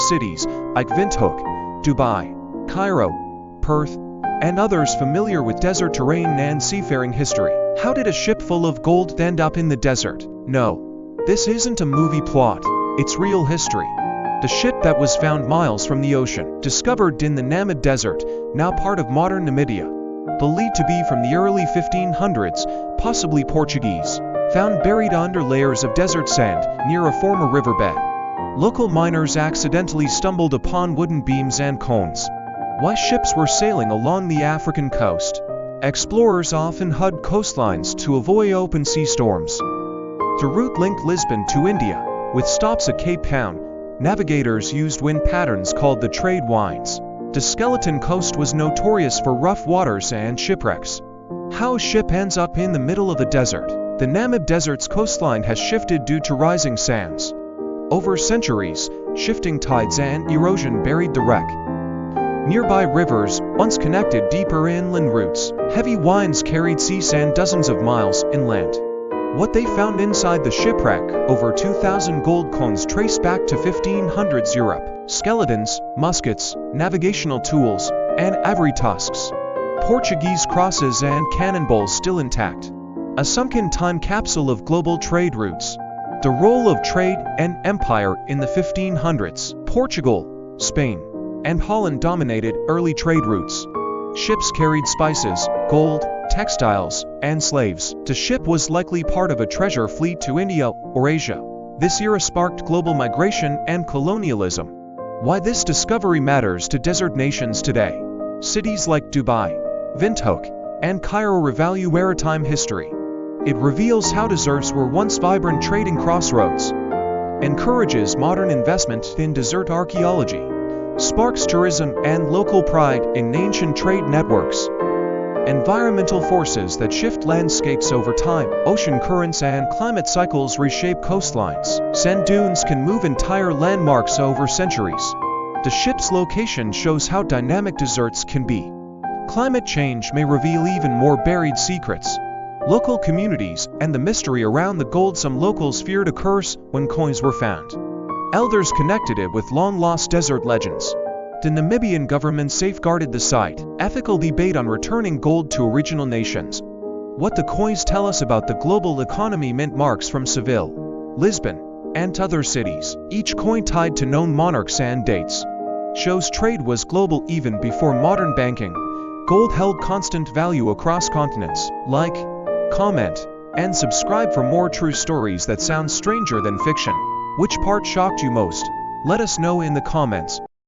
cities like Windhoek, Dubai, Cairo, Perth, and others familiar with desert terrain and seafaring history. How did a ship full of gold end up in the desert? No, this isn't a movie plot, it's real history. The ship that was found miles from the ocean, discovered in the Namib Desert, now part of modern Namibia, believed to be from the early 1500s, possibly Portuguese, found buried under layers of desert sand near a former riverbed. Local miners accidentally stumbled upon wooden beams and cones. Why ships were sailing along the African coast? Explorers often hugged coastlines to avoid open sea storms. The route linked Lisbon to India, with stops at Cape Town. Navigators used wind patterns called the trade winds. The skeleton coast was notorious for rough waters and shipwrecks. How a ship ends up in the middle of the desert? The Namib Desert's coastline has shifted due to rising sands. Over centuries, shifting tides and erosion buried the wreck. Nearby rivers once connected deeper inland routes. Heavy winds carried sea sand dozens of miles inland. What they found inside the shipwreck, over 2,000 gold coins traced back to 1500s Europe, skeletons, muskets, navigational tools, and ivory tusks. Portuguese crosses and cannonballs still intact. A sunken time capsule of global trade routes. The role of trade and empire in the 1500s. Portugal, Spain, and Holland dominated early trade routes. Ships carried spices, gold, textiles, and slaves. The ship was likely part of a treasure fleet to India or Asia. This era sparked global migration and colonialism. Why this discovery matters to desert nations today. Cities like Dubai, Windhoek, and Cairo revalue maritime history. It reveals how deserts were once vibrant trading crossroads. Encourages modern investment in desert archaeology. Sparks tourism and local pride in ancient trade networks. Environmental forces that shift landscapes over time. Ocean currents and climate cycles reshape coastlines. Sand dunes can move entire landmarks over centuries. The ship's location shows how dynamic deserts can be. Climate change may reveal even more buried secrets. Local communities and the mystery around the gold. Some locals feared a curse when coins were found. Elders connected it with long-lost desert legends. The Namibian government safeguarded the site. Ethical debate on returning gold to original nations. What the coins tell us about the global economy. Mint marks from Seville, Lisbon, and other cities, each coin tied to known monarchs and dates. Shows trade was global even before modern banking. Gold held constant value across continents. Like, comment, and subscribe for more true stories that sound stranger than fiction. Which part shocked you most? Let us know in the comments.